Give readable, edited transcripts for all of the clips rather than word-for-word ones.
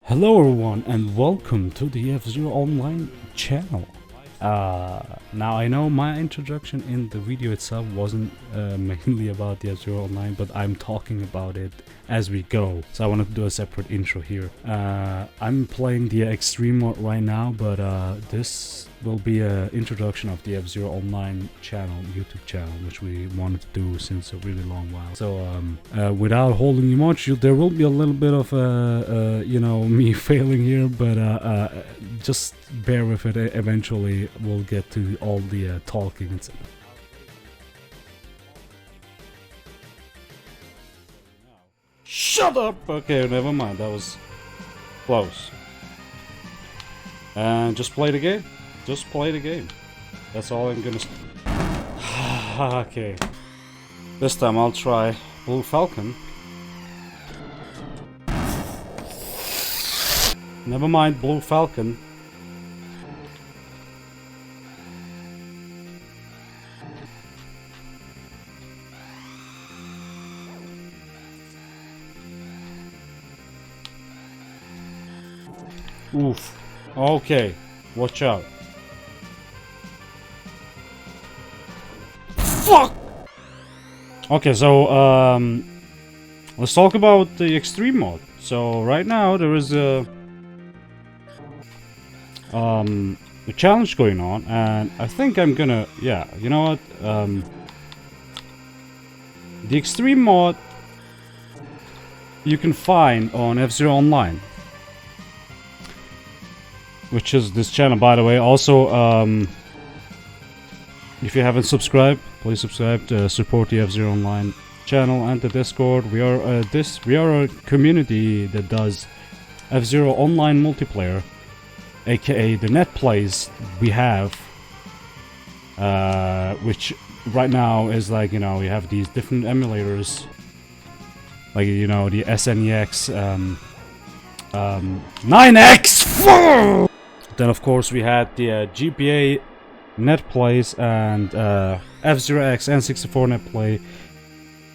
Hello everyone and welcome to the F-Zero Online channel. Now I know my introduction in the video itself wasn't mainly about the F-Zero Online, but I'm talking about it as we go. So I wanted to do a separate intro here. I'm playing the Extreme mode right now, but this will be an introduction of the F-Zero Online channel, YouTube channel, which we wanted to do since a really long while. So without holding you much, there will be a little bit of me failing here, but just bear with it. Eventually we'll get to all the talking and stuff. Shut up! Okay, never mind, that was close. And just play the game. Just play the game. That's all I'm gonna okay. This time I'll try Blue Falcon. Never mind Blue Falcon. Oof. Okay. Watch out. Fuck! Okay, so let's talk about the extreme mode. So right now there is a challenge going on, and I think I'm gonna, yeah, you know what, the extreme mode you can find on F-Zero Online, which is this channel, by the way. Also, if you haven't subscribed, please subscribe to support the F-Zero Online channel and the Discord. We are a community that does F-Zero Online multiplayer, aka the netplays we have, which right now is like, you know, we have these different emulators, like, you know, the SNEX, 9X. Then of course we had the GPA netplays and F-Zero X N64 netplay,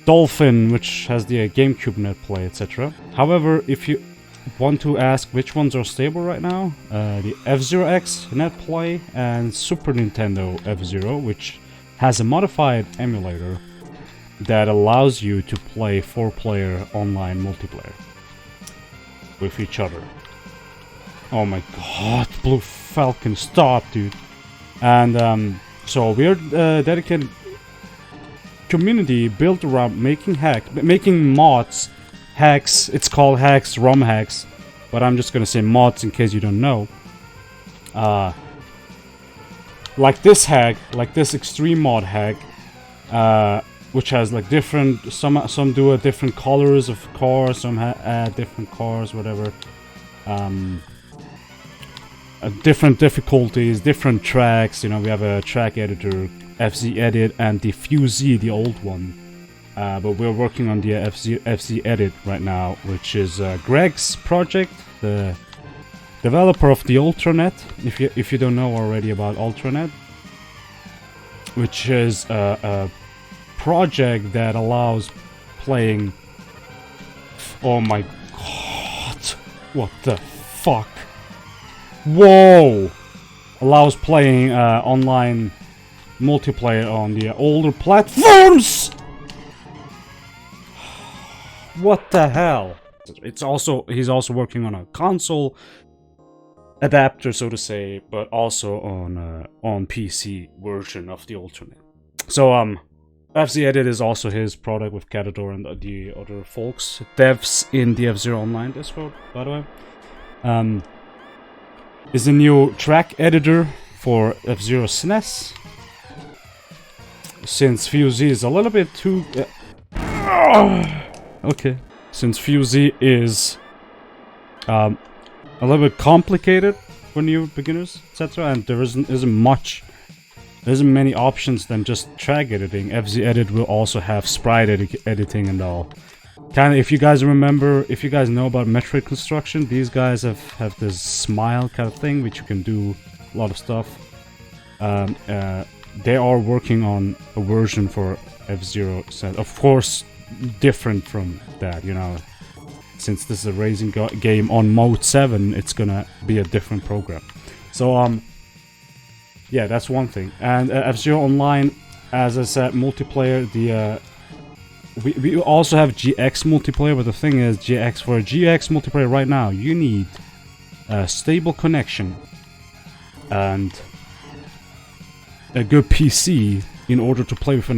Dolphin, which has the GameCube netplay, etc. However, if you want to ask which ones are stable right now, the F-Zero X netplay and Super Nintendo F-Zero, which has a modified emulator that allows you to play 4-player online multiplayer with each other. Oh my god, Blue Falcon, stop, dude. And so we're dedicated community built around making mods, hacks. It's called hacks, ROM hacks, but I'm just gonna say mods in case you don't know. Like this hack, like this extreme mod hack, which has like different, some do different colors of cars, some add different cars, whatever. Different difficulties, different tracks. You know, we have a track editor, FC Edit, and the FCVS, the old one. But we're working on the FC Edit right now, which is Greg's project, the developer of the Ultranet. If you don't know already about Ultranet, which is a project that allows playing. Oh my god! What the fuck? Whoa! Allows playing online multiplayer on the older platforms! What the hell? He's also working on a console adapter, so to say, but also on PC version of the Ultranet. So FC Edit is also his product with Catador and the other folks, devs in the F-Zero Online Discord, by the way. Is a new track editor for F-Zero SNES. Since FCVS is a little bit too... okay. Since FCVS is a little bit complicated for new beginners, etc., and there isn't many options than just track editing. FC Edit will also have sprite editing and all. Kinda, if you guys remember, if you guys know about metric construction, these guys have this smile kind of thing, which you can do a lot of stuff. They are working on a version for F-Zero, of course, different from that, you know. since this is a racing game on mode 7, it's gonna be a different program. So yeah, that's one thing. And F-Zero Online, as I said, multiplayer, we also have GX multiplayer, but the thing is, for a GX multiplayer right now, you need a stable connection and a good PC in order to play with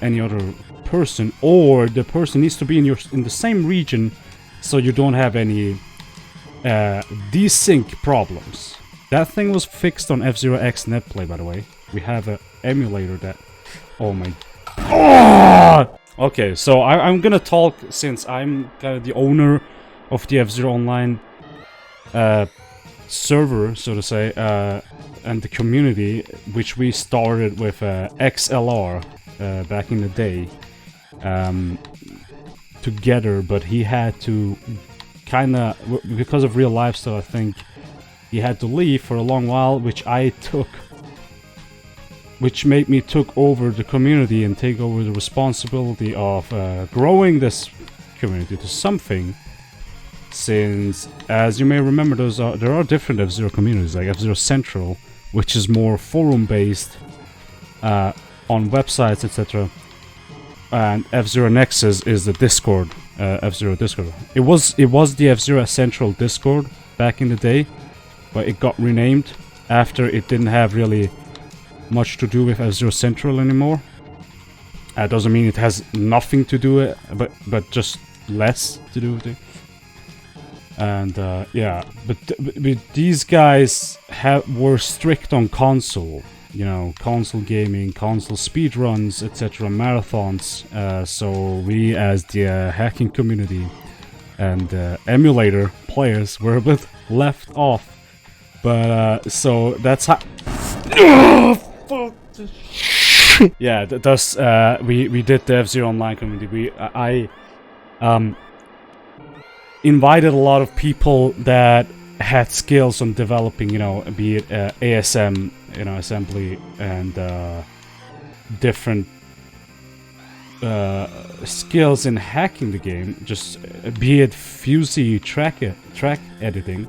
any other person, or the person needs to be in the same region so you don't have any desync problems. That thing was fixed on F-Zero X netplay, by the way. We have an emulator that... Oh my... Oh! Okay, so I'm gonna talk, since I'm kind of the owner of the F-Zero Online server, so to say, and the community, which we started with XLR back in the day, together, but he had to kinda, because of real life stuff, I think he had to leave for a long while, which made me took over the community and take over the responsibility of growing this community to something. Since, as you may remember, there are different F-Zero communities, like F-Zero Central, which is more forum-based on websites, etc. And F-Zero Nexus is the Discord, F-Zero Discord. It was the F-Zero Central Discord back in the day, but it got renamed after it didn't have really much to do with F-Zero Central anymore. Doesn't mean it has nothing to do with it, but just less to do with it. And yeah, but these guys were strict on console, you know, console gaming, console speedruns, etc., marathons. So we, as the hacking community and emulator players, were a bit left off. But so that's how. Yeah, thus we did the F-Zero Online community. I invited a lot of people that had skills on developing, you know, be it ASM, you know, assembly, and different skills in hacking the game, just be it Fusey track editing.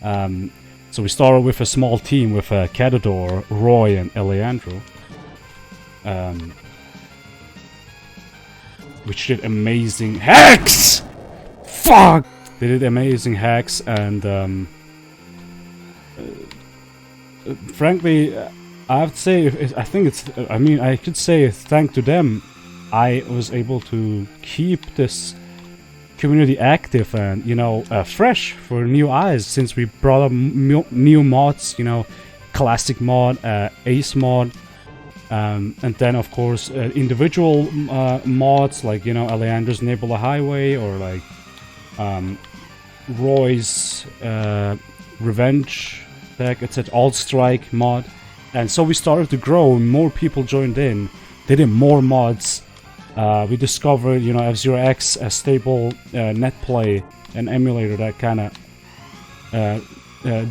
So we started with a small team with Catador, Roy, and Eleandro, which did amazing hacks! Fuck! They did amazing hacks, and frankly, I have to say, I could say thanks to them, I was able to keep this community active and, you know, fresh for new eyes, since we brought up new mods, you know, classic mod, ace mod, and then of course individual mods, like, you know, Alejandro's Nebula Highway, or like Roy's Revenge deck, etc., Alt Strike mod. And so we started to grow, and more people joined in. They did more mods. We discovered, you know, F-Zero X, a stable netplay, an emulator that kind of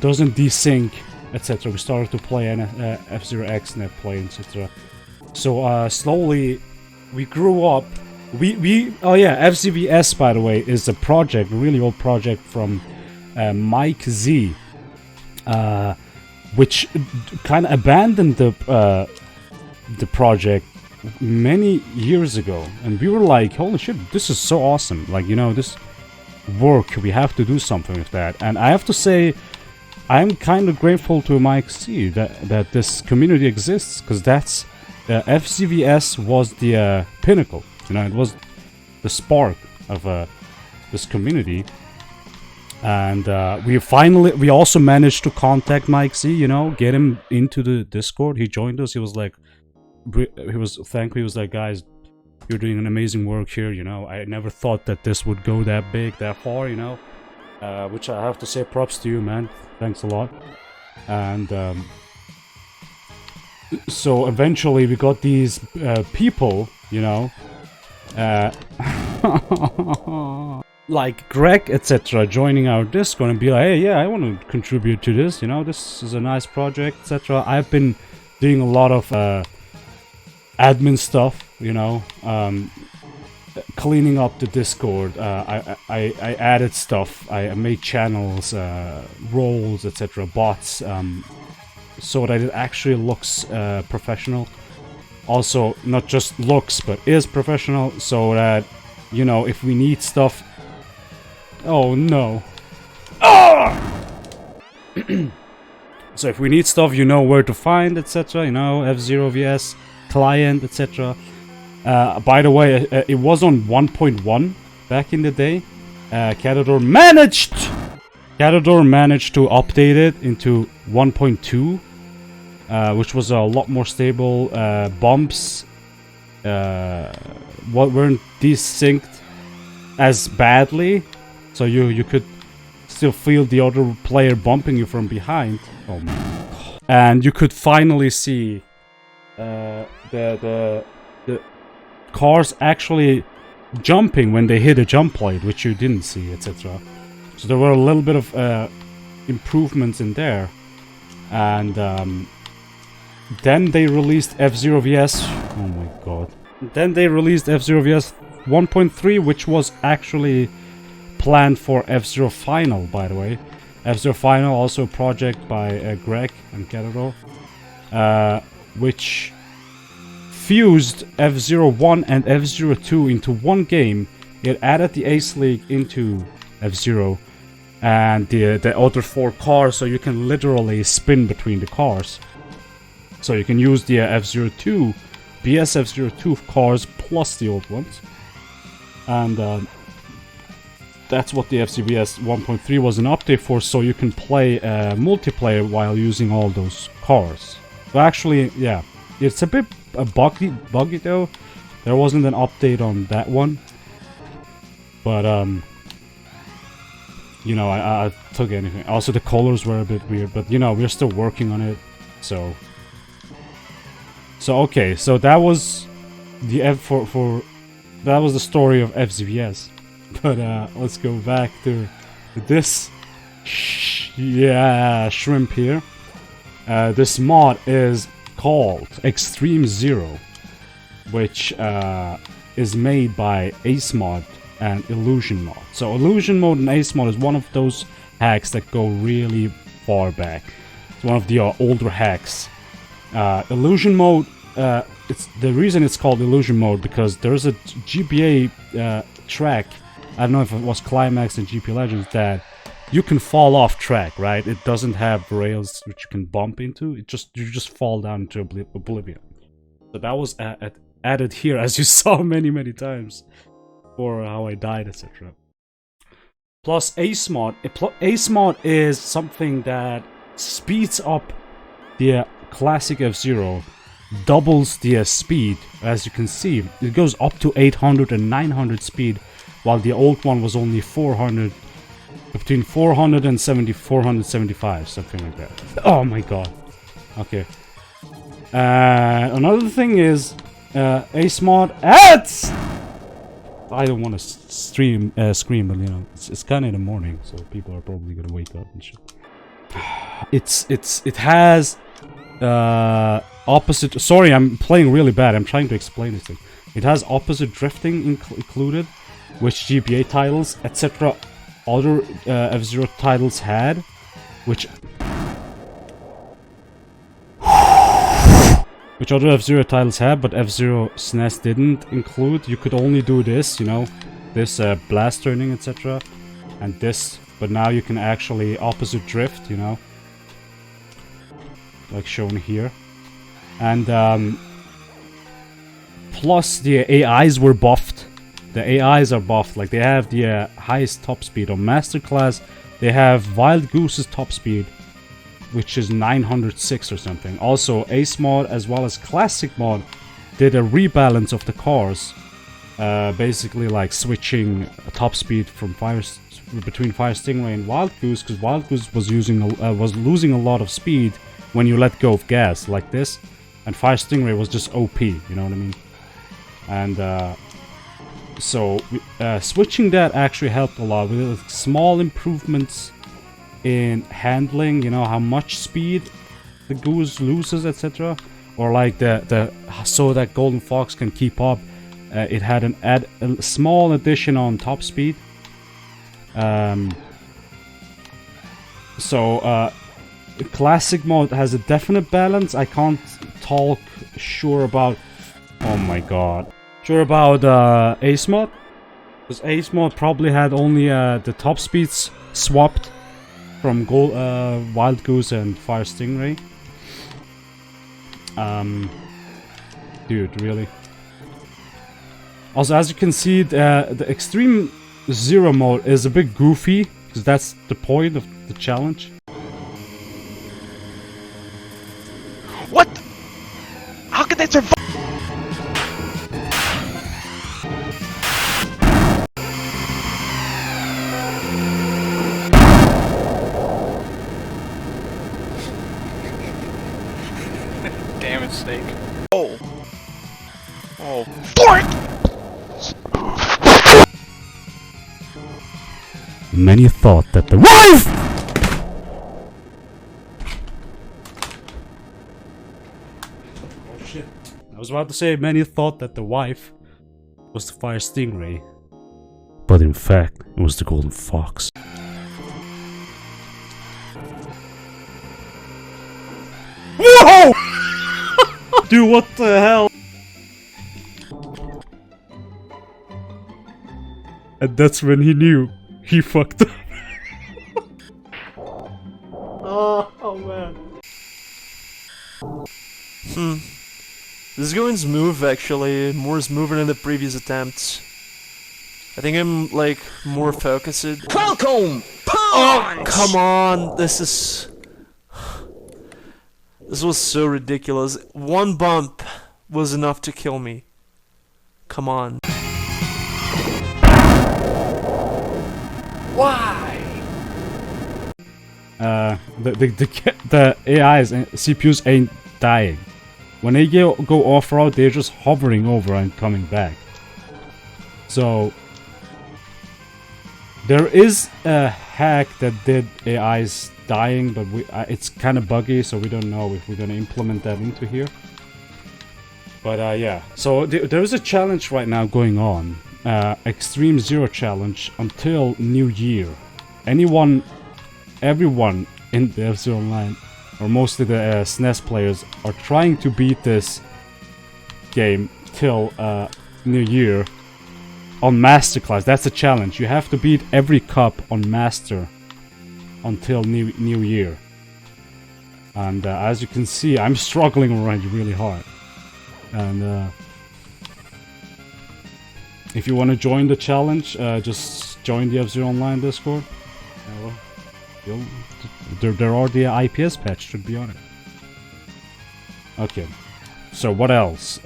doesn't desync, etc. We started to play an F-Zero X netplay, etc. So slowly we grew up. Oh yeah, FCVS, by the way, is a project, a really old project from Mike Z, which kind of abandoned the project many years ago, and we were like, holy shit, this is so awesome, like, you know, this work, we have to do something with that. And I have to say, I'm kind of grateful to Mike C that this community exists, because that's FCVS was the pinnacle, you know, it was the spark of this community. And we also managed to contact Mike C, you know, get him into the Discord. He joined us. He was like, he was thankful. He was like, guys, you're doing an amazing work here, you know. I never thought that this would go that big, that far, you know. Which I have to say, props to you, man. Thanks a lot. And so eventually we got these people, you know, like Greg, etc., joining our Discord and be like, hey, yeah, I want to contribute to this, you know, this is a nice project, etc. I've been doing a lot of admin stuff, you know, cleaning up the Discord. I added stuff. I made channels, roles, etc., bots, so that it actually looks professional. Also, not just looks, but is professional, so that, you know, if we need stuff... Oh, no. So if we need stuff, you know where to find, etc., you know, FCVS, client, etc. By the way, it was on 1.1 back in the day. Catador managed to update it into 1.2. Which was a lot more stable. Bumps weren't desynced as badly, so you could still feel the other player bumping you from behind. Oh man! And you could finally see the cars actually jumping when they hit a jump plate, which you didn't see, etc. So there were a little bit of improvements in there, and then they released FCVS. Oh my god. Then they released FCVS 1.3, which was actually planned for F-Zero Final, by the way. F-Zero Final, also a project by Greg and Catador, which fused F-Zero 1 and F-Zero 2 into one game. It added the Ace League into F-Zero and the other 4 cars, so you can literally spin between the cars. So you can use the F-Zero 2, BS F-Zero 2 cars plus the old ones. And that's what the FCVS 1.3 was an update for, so you can play multiplayer while using all those cars. But actually, yeah, it's a bit buggy though. There wasn't an update on that one. But, you know, I took anything. Also, the colors were a bit weird, but, you know, we're still working on it, so... So okay, so that was the that was the story of FCVS. But let's go back to this shrimp here. This mod is called Extreme Zero, which is made by Ace Mod and Illusion Mod. So Illusion Mode and Ace Mod is one of those hacks that go really far back. It's one of the older hacks. Illusion Mode, it's the reason it's called Illusion Mode because there's a GPA track, I don't know if it was Climax and GP Legends, that you can fall off track, right? It doesn't have rails which you can bump into, you just fall down into oblivion. So that was added here, as you saw many times, for how I died, etc. Plus Ace Mod. Ace Mod is something that speeds up the classic F-Zero, doubles the speed. As you can see, it goes up to 800 and 900 speed, while the old one was only 400, between 470 475, something like that. Oh my god. Okay. Another thing is Ace Mod adds. I don't want to scream, but you know, it's kind of in the morning, so people are probably gonna wake up and shit. It has opposite. Sorry, I'm playing really bad. I'm trying to explain this thing. It has opposite drifting included, which GPA titles, etc. other F-Zero titles had, which other F-Zero titles had, but F-Zero SNES didn't include. You could only do this, you know, this blast turning, etc. and this, but now you can actually opposite drift, you know, like shown here. And plus the AIs were buffed. The AIs are buffed, like they have the highest top speed. On Master Class they have Wild Goose's top speed, which is 906 or something. Also Ace Mod as well as Classic Mod did a rebalance of the cars, basically like switching top speed from between Fire Stingray and Wild Goose, because Wild Goose was losing a lot of speed when you let go of gas like this, and Fire Stingray was just OP, you know what I mean? And so switching that actually helped a lot with small improvements in handling, you know, how much speed the goose loses, etc. Or like so that Golden Fox can keep up it had a small addition on top speed. Classic mode has a definite balance. I can't talk sure about... Oh my god. Sure about Ace mode? Because Ace mode probably had only the top speeds swapped from Wild Goose and Fire Stingray. Dude, really? Also, as you can see, the Extreme Zero mode is a bit goofy, because that's the point of the challenge. What? How could they survive? Damn it, Snake. Oh. Oh. Fork! Many thought that the wife! Oh shit. I was about to say many thought that the wife was the Fire Stingray. But in fact, it was the Golden Fox. Whoa! Dude, what the hell? And that's when he knew. He fucked up. Oh man. This is going smooth actually, more smoother than the previous attempts. I think I'm like more focused. Welcome! Oh, come on! This was so ridiculous. One bump was enough to kill me. Come on. Why? The AIs and CPUs ain't dying. When they go off-road, they're just hovering over and coming back. So there is a hack that did AIs dying, but it's kind of buggy, so we don't know if we're gonna implement that into here. But yeah, so there is a challenge right now going on. Extreme Zero challenge until New Year. Everyone in the F-Zero Online, or mostly the SNES players, are trying to beat this game till New Year on Masterclass. That's the challenge. You have to beat every cup on Master until New Year. And as you can see, I'm struggling already really hard. And if you want to join the challenge, just join the F-Zero Online Discord. There are the IPS patch should be on it. Okay, so what else?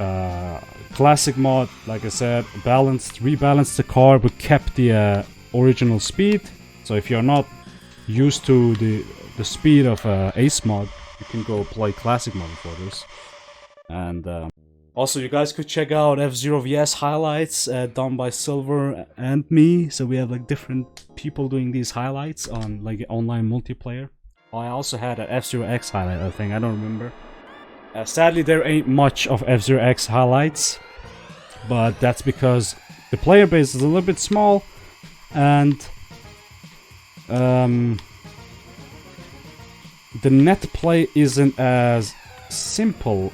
Classic mod, like I said, rebalanced the car, but kept the original speed. So if you're not used to the speed of Ace mod, you can go play Classic mod for this. And also, you guys could check out FCVS highlights done by Silver and me. So we have like different people doing these highlights on like online multiplayer. I also had an F-Zero X highlight, I think. I don't remember. Sadly, there ain't much of F-Zero X highlights, but that's because the player base is a little bit small, and the net play isn't as simple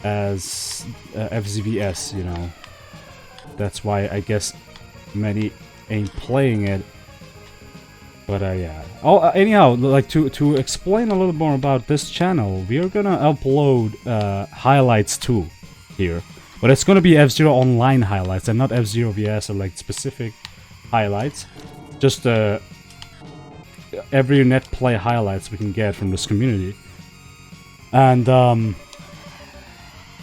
as FCVS, you know. That's why I guess many ain't playing it. But yeah. Oh, anyhow, like to explain a little more about this channel, we are gonna upload highlights too here, but it's gonna be F-Zero Online highlights and not FCVS or like specific highlights. Just every net play highlights we can get from this community, and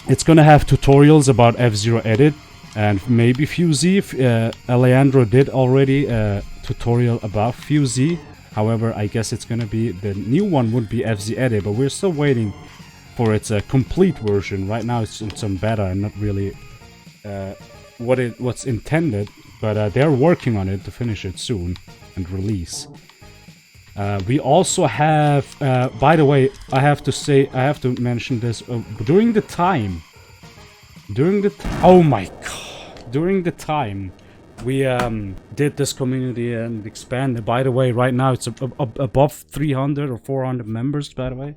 it's gonna have tutorials about F-Zero Edit and maybe FuZ. Alejandro did already a tutorial about FuZ. However, I guess it's gonna be the new one would be FZ Edit, but we're still waiting for its complete version. Right now it's in some beta and not really what's intended, but they're working on it to finish it soon and release. We also have, by the way, I have to mention this, oh my god, during the time we did this community and expanded. By the way, right now it's above 300 or 400 members. By the way,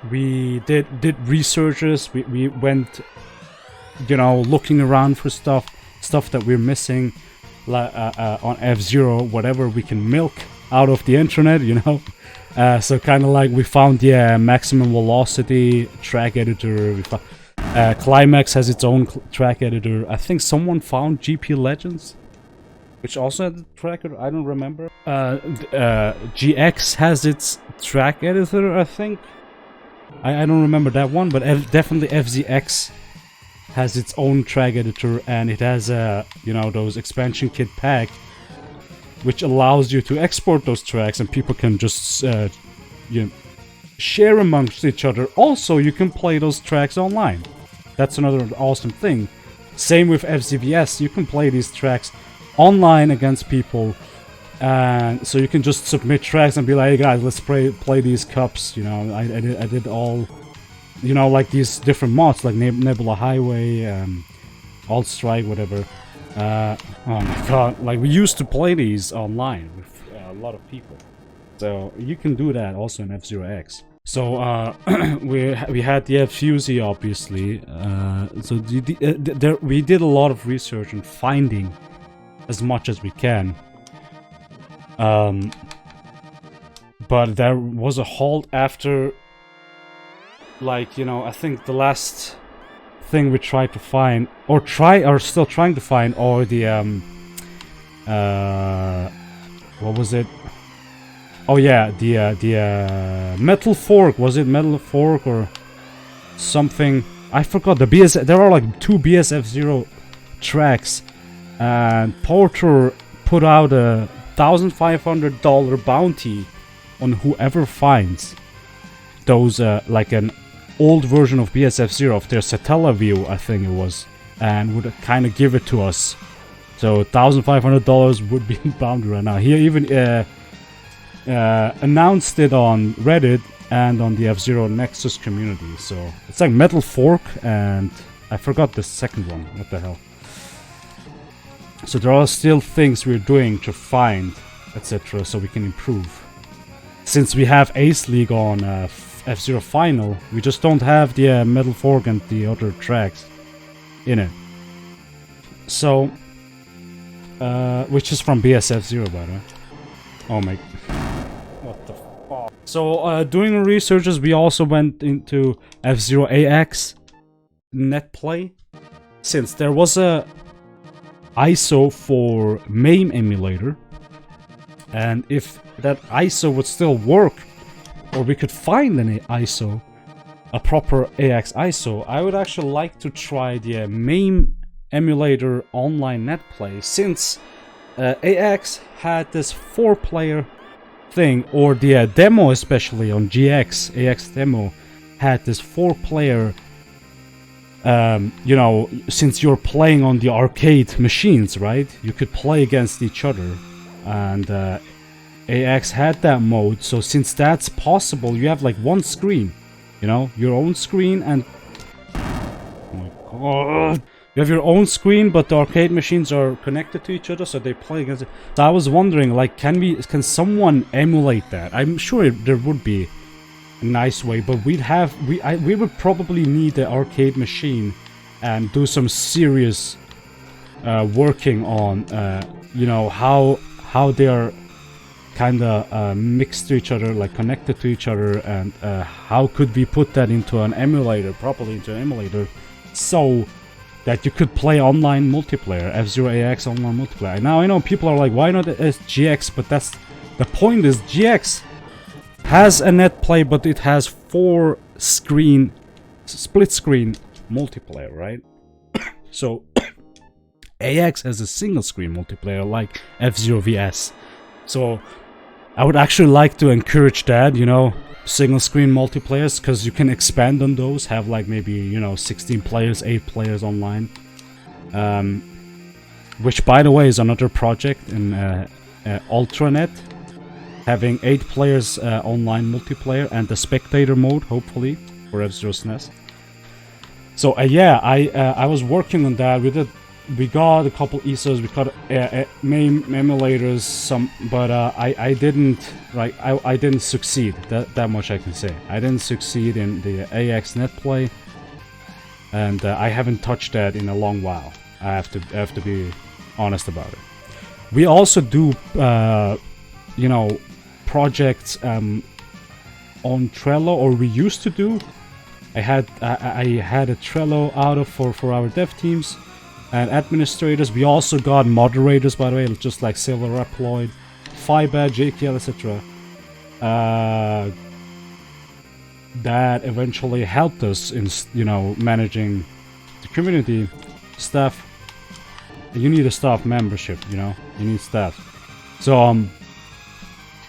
we did researches. We went, you know, looking around for stuff that we're missing, on F-Zero, whatever we can milk out of the internet, you know. So kind of like we found the maximum velocity track editor. Climax has its own track editor. I think someone found GP Legends, which also had the tracker. I don't remember. GX has its track editor, I think. I don't remember that one, but definitely FZX has its own track editor, and it has you know, those expansion kit pack, which allows you to export those tracks, and people can just you know, share amongst each other. Also, you can play those tracks online. That's another awesome thing. Same with FCVS, you can play these tracks online against people, and so you can just submit tracks and be like, hey guys, let's play these cups. You know, I did all, you know, like these different mods, like Nebula Highway, Alt Strike, whatever. Oh my god, like we used to play these online with a lot of people. So you can do that also in F-Zero X. So we had the Fusey, obviously. So we did a lot of research and finding as much as we can. But there was a halt after, like, you know, I think the last thing we tried to find, or still trying to find, or the what was it? Oh yeah, the Metal Fork. Was it Metal Fork or something? I forgot. The BS. There are like 2 BSF-Zero tracks, and Porter put out a $1,500 bounty on whoever finds those, like an old version of BSF-Zero, of their Satellaview, I think it was, and would kind of give it to us. So $1,500 would be bounty right now. He even announced it on Reddit and on the F-Zero Nexus community. So it's like Metal Fork, and I forgot the second one. What the hell? So there are still things we're doing to find, etc., so we can improve. Since we have Ace League on F-Zero Final, we just don't have the Metal Fork and the other tracks in it. So, which is from BSF-Zero, by the way. Oh my... What the fuck? So, doing researches, we also went into F-Zero AX netplay. Since there was a ISO for MAME emulator, and if that ISO would still work, or we could find an ISO, a proper AX ISO, I would actually like to try the MAME emulator online netplay, since AX had this 4-player thing, or the demo, especially on GX, AX demo had this 4-player, you know, since you're playing on the arcade machines, right? You could play against each other, and AX had that mode. So since that's possible, you have like one screen, you know, your own screen, and oh my god, you have your own screen, but the arcade machines are connected to each other, so they play against it. So I was wondering, like, can someone emulate that? I'm sure there would be a nice way, but we would probably need the arcade machine and do some serious working on, you know, how they are kind of mixed to each other, like connected to each other, and how could we put that into an emulator, properly into an emulator, so that you could play online multiplayer, F-Zero AX online multiplayer. Now I know people are like, why not GX? But that's the point, is GX has a net play, but it has 4 screen, split screen multiplayer, right? So AX has a single screen multiplayer like F-Zero VS. So I would actually like to encourage that, you know, single screen multiplayers, because you can expand on those, have like maybe, you know, 16 players, 8 players online. Which, by the way, is another project in Ultranet, having 8 players online multiplayer, and the spectator mode, hopefully. for F-Zero SNES. So yeah, I was working on that. We got a couple ESOs, we got MAME emulators, but I didn't I didn't succeed. That much I can say. I didn't succeed in the AX netplay, and I haven't touched that in a long while. I have to be honest about it. We also do you know, projects on Trello, or we used to do. I had a Trello out for our dev teams and administrators. We also got moderators, by the way, just like Silver Reploid, Fiber, JKL, etc. That eventually helped us in, you know, managing the community staff. You need a staff membership, you know, you need staff. So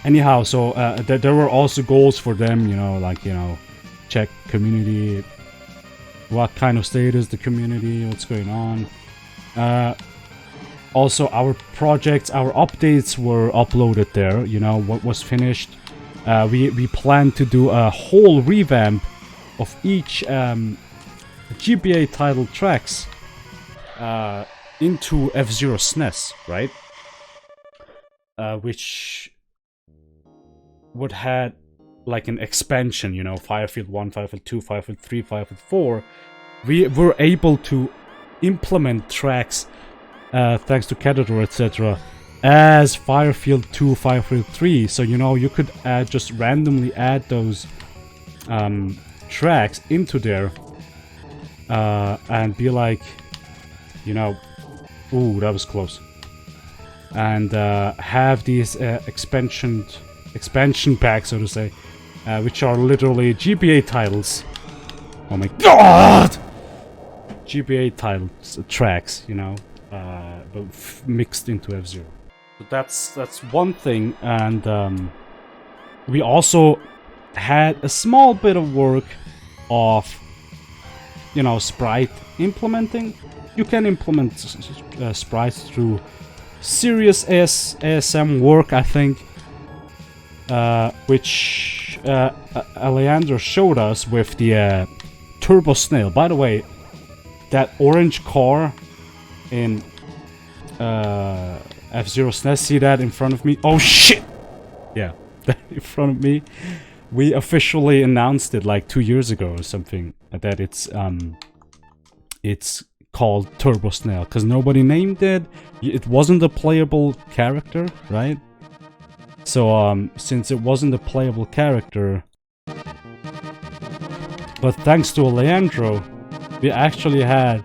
anyhow, so there were also goals for them, you know, like, you know, check community, what kind of state is the community, what's going on. Also, our projects, our updates were uploaded there, you know, what was finished. We plan to do a whole revamp of each GBA title tracks into F-Zero SNES, right? Which would had like an expansion, you know, Firefield 1, Firefield 2, Firefield 3, Firefield 4. We were able to implement tracks, thanks to Category, etc., as Firefield 2, Firefield 3. So, you know, you could just randomly add those tracks into there and be like, you know, ooh, that was close. And have these expansion packs, so to say, which are literally GBA titles. Oh my god! GBA titles, tracks, you know, but mixed into F-Zero. So that's one thing, and we also had a small bit of work of, you know, sprite implementing. You can implement sprites through serious ASM work, I think, which Alejandro showed us with the Turbo Snail. By the way, that orange car in F-Zero SNES, see that in front of me? Oh shit! Yeah, that in front of me. We officially announced it like 2 years ago or something, that it's called Turbo Snail, because nobody named it. It wasn't a playable character, right? So since it wasn't a playable character, but thanks to Leandro, we actually had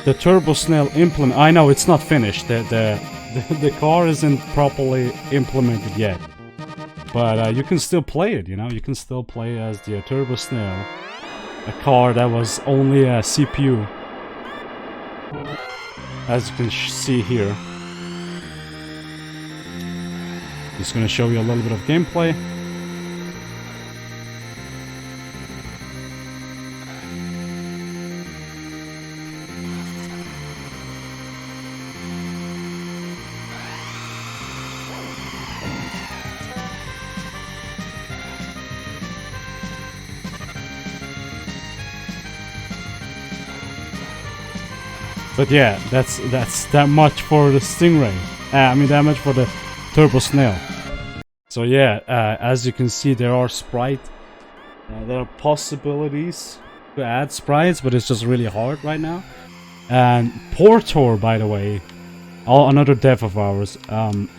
the Turbo Snail implement. I know it's not finished. The car isn't properly implemented yet, but you can still play it. You know, you can still play as the Turbo Snail, a car that was only a CPU, as you can see here. Just gonna show you a little bit of gameplay. But yeah, that's that much for the Stingray. I mean, that much for the Turbo Snail. So yeah, as you can see, there are sprites. There are possibilities to add sprites, but it's just really hard right now. And Portor, by the way, another dev of ours,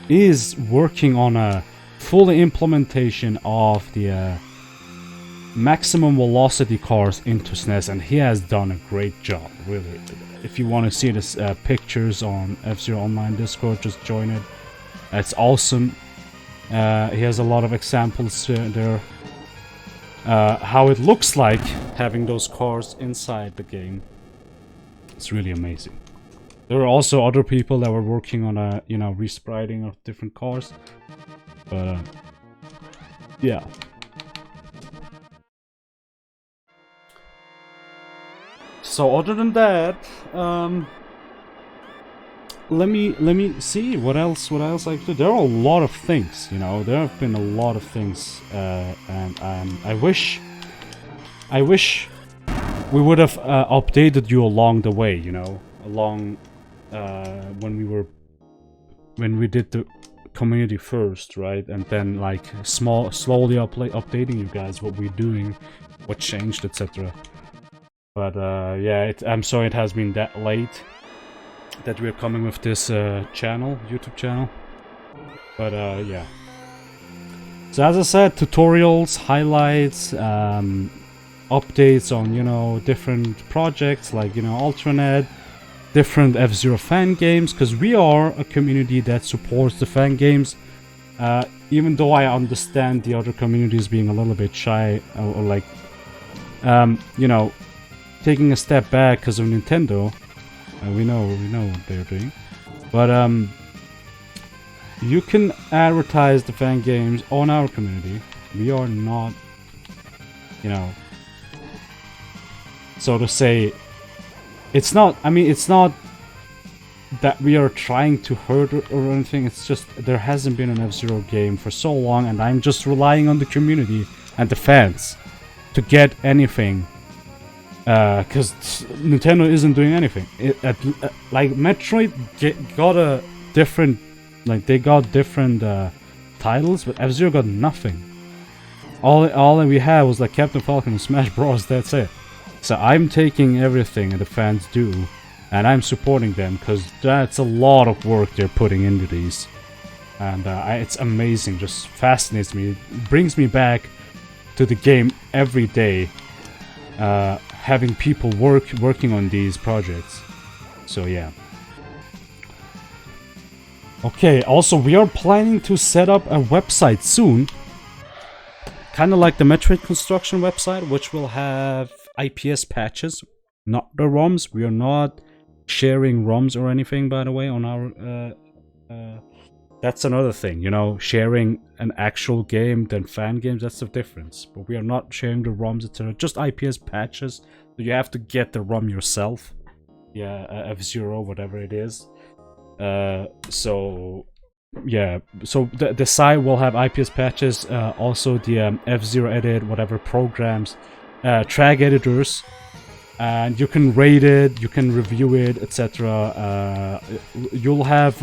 is working on a full implementation of the maximum velocity cars into SNES, and he has done a great job, really. If you want to see this pictures on F-Zero Online Discord, just join it. It's awesome. He has a lot of examples there. How it looks like having those cars inside the game. It's really amazing. There are also other people that were working on a, you know, respriting of different cars. But yeah. So other than that, let me see what else I could do. There are a lot of things, you know. There have been a lot of things, and I wish I wish we would have updated you along the way, you know, along when we did the community first, right? And then like slowly updating you guys what we're doing, what changed, etc. But yeah, I'm sorry it has been that late that we're coming with this YouTube channel. But yeah. So as I said, tutorials, highlights, updates on, you know, different projects like, you know, Ultranet, different F-Zero fan games, because we are a community that supports the fan games. Even though I understand the other communities being a little bit shy or like, you know, taking a step back because of Nintendo. We know what they're doing, but you can advertise the fan games on our community. We are not, you know, so to say, it's not, I mean, it's not that we are trying to hurt or anything, it's just there hasn't been an F-Zero game for so long, and I'm just relying on the community and the fans to get anything, because Nintendo isn't doing anything. Like Metroid got a different, like they got different titles, but F-Zero got nothing. All that we had was like Captain Falcon and Smash Bros. That's it. So I'm taking everything the fans do, and I'm supporting them, because that's a lot of work they're putting into these. And it's amazing, just fascinates me. It brings me back to the game every day, having people working on these projects. So yeah. Okay, also we are planning to set up a website soon. Kind of like the Metroid Construction website, which will have IPS patches, not the ROMs. We are not sharing ROMs or anything, by the way, on our... that's another thing, you know, sharing an actual game than fan games, that's the difference. But we are not sharing the ROMs, etc. Just IPS patches, so you have to get the ROM yourself. Yeah, F-Zero, whatever it is. So... yeah, so the site will have IPS patches, also the F-Zero edit, whatever programs, track editors, and you can rate it, you can review it, etc. You'll have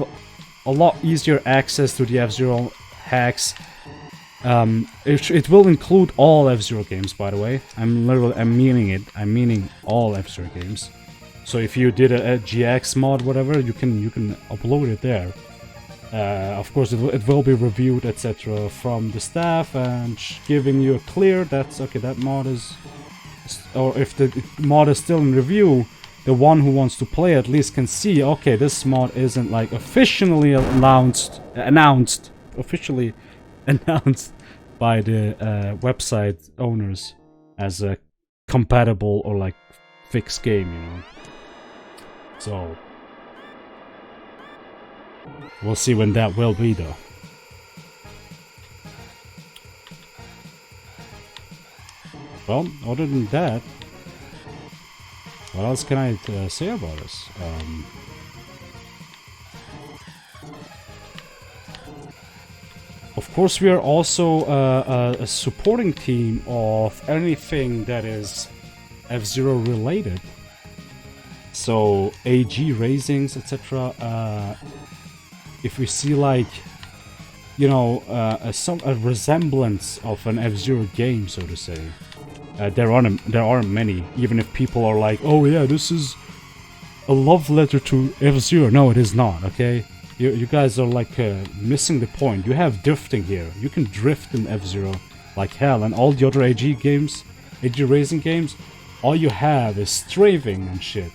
a lot easier access to the F-Zero hacks. It will include all F-Zero games, by the way. I'm meaning it. I'm meaning all F-Zero games. So if you did a GX mod, whatever, you can upload it there. Of course, it will be reviewed, etc. from the staff and giving you a clear that's okay. That mod is, or if the mod is still in review, the one who wants to play at least can see, okay, this mod isn't like officially announced by the website owners as a compatible or like fixed game, you know. So we'll see when that will be, though. Well, other than that, what else can I say about this? Of course, we are also a supporting team of anything that is F-Zero related. So, AG raisings, etc. If we see, like, you know, a resemblance of an F-Zero game, so to say, there aren't many. Even if people are like, "Oh yeah, this is a love letter to F-Zero," no, it is not. Okay, you guys are like missing the point. You have drifting here. You can drift in F-Zero like hell, and all the other AG games, AG racing games, all you have is strafing and shit.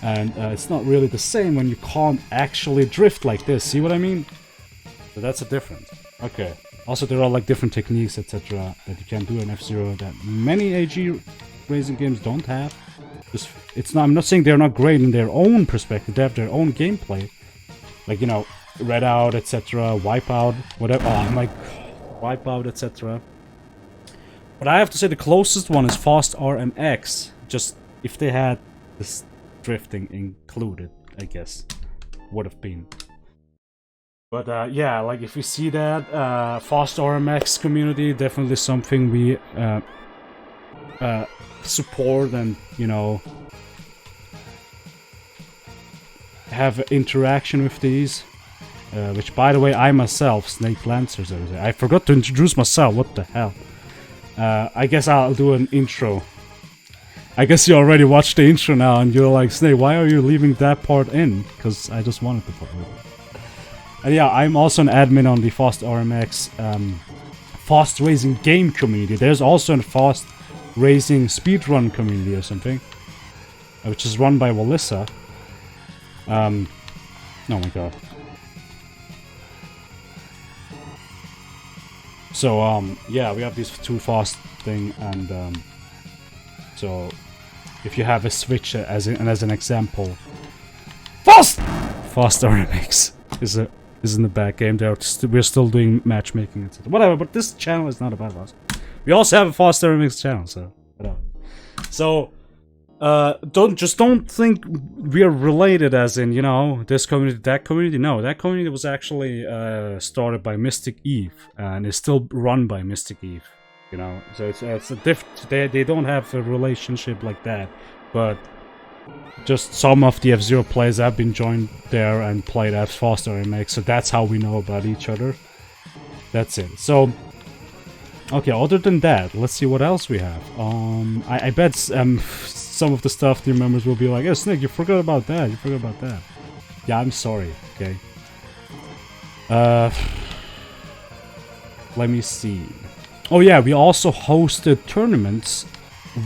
And it's not really the same when you can't actually drift like this. See what I mean? So that's a difference. Okay. Also, there are like different techniques, etc. that you can do in F-Zero that many AG racing games don't have. It's not. I'm not saying they're not great in their own perspective. They have their own gameplay, like, you know, Redout, etc. Wipeout, whatever. Oh, I'm like Wipeout, etc. But I have to say the closest one is Fast RMX. Just if they had this drifting included, I guess would have been. But yeah, like if we see that Fast RMX community, definitely something we support and, you know, have interaction with these. Which, by the way, I myself, Snake Lancer, so to say. I forgot to introduce myself, what the hell. I guess I'll do an intro. I guess you already watched the intro now and you're like, Snake, why are you leaving that part in? Because I just wanted to put it in. And yeah, I'm also an admin on the Fast RMX Fast Racing game community. There's also a Fast Racing speedrun community or something, which is run by Walissa. Oh my god. So, yeah, we have these two fast thing, and, so, if you have a Switch as an example, Fast RMX is in the back game. We're still doing matchmaking, etc. Whatever, but this channel is not about us. We also have a Fast RMX channel, so, whatever. So, don't think we are related as in, you know, this community, that community. No, that community was actually started by Mystic Eve and is still run by Mystic Eve, you know. So it's a they don't have a relationship like that, but just some of the F-Zero players have been joined there and played at Fast RMX, so that's how we know about each other. That's it. So okay, other than that, let's see what else we have. I bet some of the stuff the members will be like, "Oh, Snake, you forgot about that. You forgot about that." Yeah, I'm sorry. Okay. Let me see. Oh yeah, we also hosted tournaments,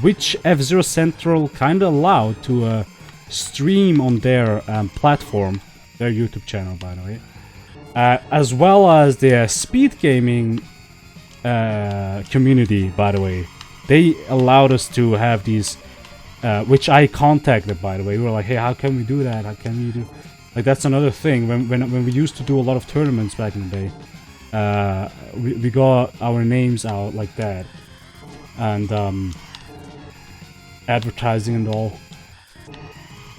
which F-Zero Central kind of allowed to stream on their platform, their YouTube channel, by the way, as well as the speed gaming community. By the way, they allowed us to have these. Which I contacted, by the way. We were like, hey, how can we do that? How can we do... Like, that's another thing. When we used to do a lot of tournaments back in the day, we got our names out like that. And, advertising and all.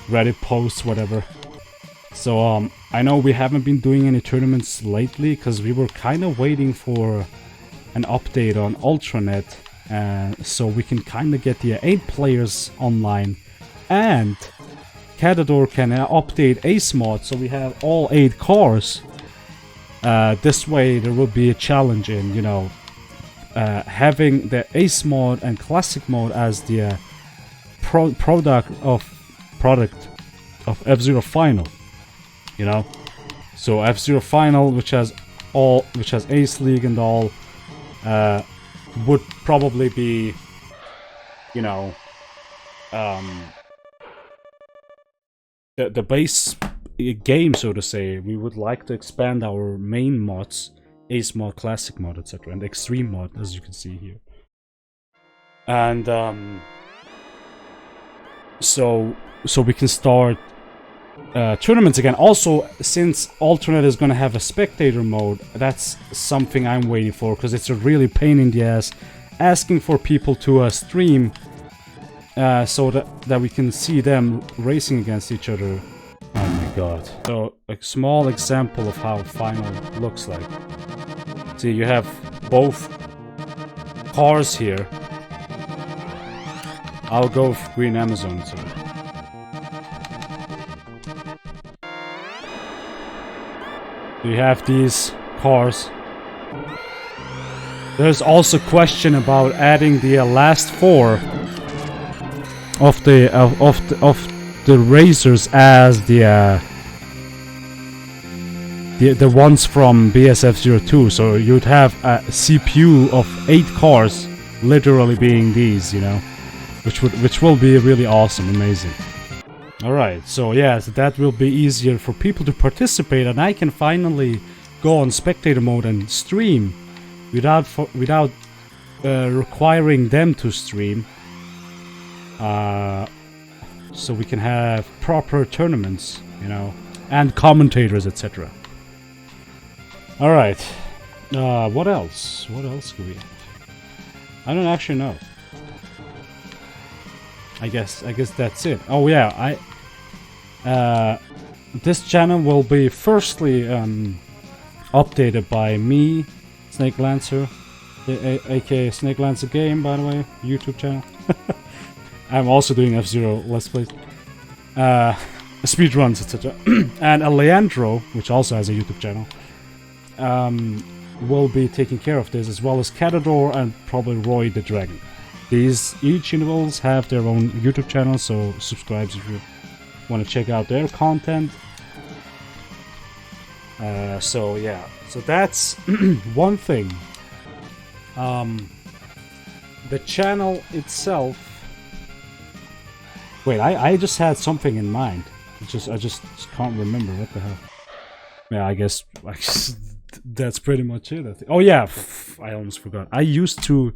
Reddit posts, whatever. So, I know we haven't been doing any tournaments lately, because we were kind of waiting for an update on Ultranet. So we can kind of get the 8 players online, and Catador can update Ace mod, so we have all 8 cars. This way there will be a challenge in, you know, having the Ace mod and Classic mode as the product of F-Zero Final, you know. So F-Zero Final, which has Ace League and all, would probably be, you know, the base game, so to say. We would like to expand our main mods, Ace mod, Classic mod, etc., and Extreme mod, as you can see here. And so we can start tournaments again. Also, since Alternate is gonna have a spectator mode, that's something I'm waiting for, because it's a really pain in the ass asking for people to stream so that we can see them racing against each other. Oh my god. So, a small example of how Final looks like. See, you have both cars here. I'll go with Green Amazon, so. You have these cars. There's also a question about adding the last 4 of the racers as the ones from BSF-02. So you'd have a CPU of 8 cars, literally being these, you know, which will be really awesome, amazing. Alright, so yeah, so that will be easier for people to participate, and I can finally go on spectator mode and stream without requiring them to stream. So we can have proper tournaments, you know, and commentators, etc. Alright, what else? What else do we have? I don't actually know. I guess that's it. Oh yeah, this channel will be firstly updated by me, Snake Lancer, aka Snake Lands a Game, by the way, YouTube channel. I'm also doing F-Zero Let's Plays, speedruns, etc. And Leandro, which also has a YouTube channel, will be taking care of this, as well as Catador and probably Roy the Dragon. These each individuals have their own YouTube channel, so subscribe if you want to check out their content. So yeah, so that's one thing. The channel itself. Wait, I just had something in mind. I just can't remember what the hell. Yeah, I guess that's pretty much it. I think. Oh yeah, I almost forgot. I used to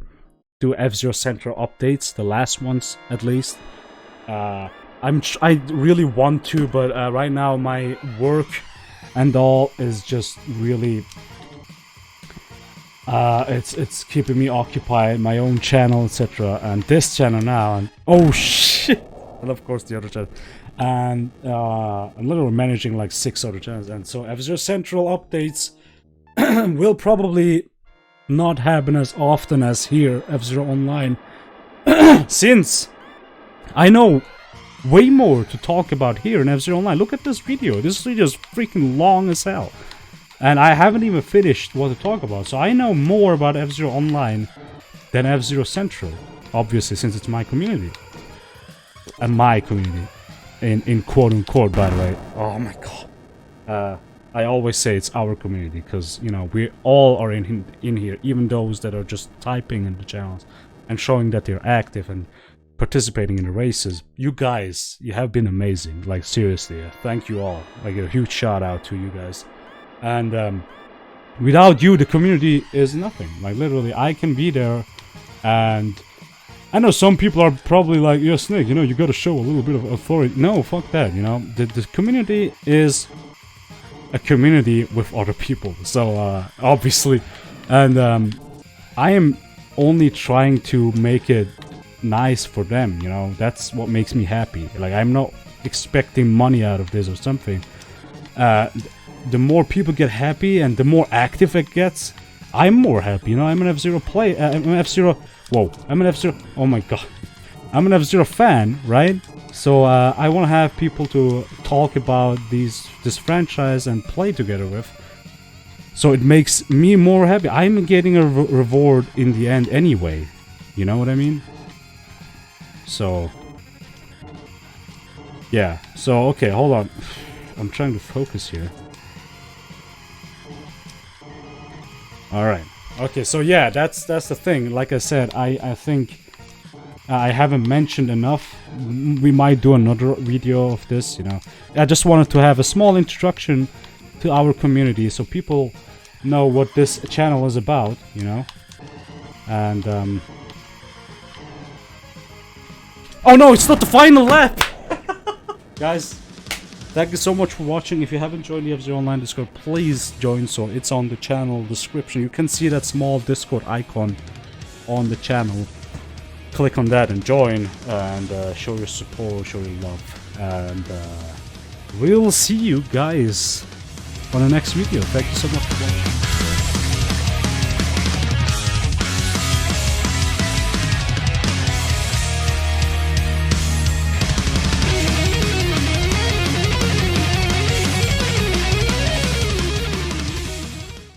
do F-Zero Central updates, the last ones at least. I really want to, but right now my work and all is just really it's keeping me occupied, my own channel, etc. And this channel now, and oh shit, and of course the other channel, and I'm literally managing like 6 other channels, and so F-Zero Central updates will probably not happen as often as here, F-Zero Online, since I know way more to talk about here in F-Zero Online. Look at this video. This video is freaking long as hell. And I haven't even finished what to talk about. So I know more about F-Zero Online than F-Zero Central. Obviously, since it's my community. And my community. In quote-unquote, by the way. Oh my god. I always say it's our community, because, you know, we all are in here. Even those that are just typing in the channels and showing that they're active and participating in the races. You guys, you have been amazing. Like, seriously, thank you all. Like, a huge shout out to you guys. And without you, the community is nothing. Like, literally, I can be there, and I know some people are probably like, yeah, Snake, you know, you gotta show a little bit of authority. No, fuck that, you know. The community is a community with other people. So, obviously, and I am only trying to make it nice for them, you know. That's what makes me happy. Like, I'm not expecting money out of this or something. The more people get happy and the more active it gets, I'm more happy, you know. I'm an F-Zero play, I'm an F-Zero, whoa, I'm an F-Zero, oh my god, I'm an F-Zero fan, right? So I want to have people to talk about this franchise and play together with. So it makes me more happy. I'm getting a reward in the end anyway, you know what I mean? So yeah, so okay, hold on, I'm trying to focus here. Alright, okay, so yeah, that's the thing. Like I said, I think I haven't mentioned enough. We might do another video of this, you know. I just wanted to have a small introduction to our community so people know what this channel is about, you know. And oh no, it's not the final lap! Guys, thank you so much for watching. If you haven't joined the F-Zero Online Discord, please join. So it's on the channel description. You can see that small Discord icon on the channel. Click on that and join, and show your support, show your love. And we'll see you guys on the next video. Thank you so much for watching.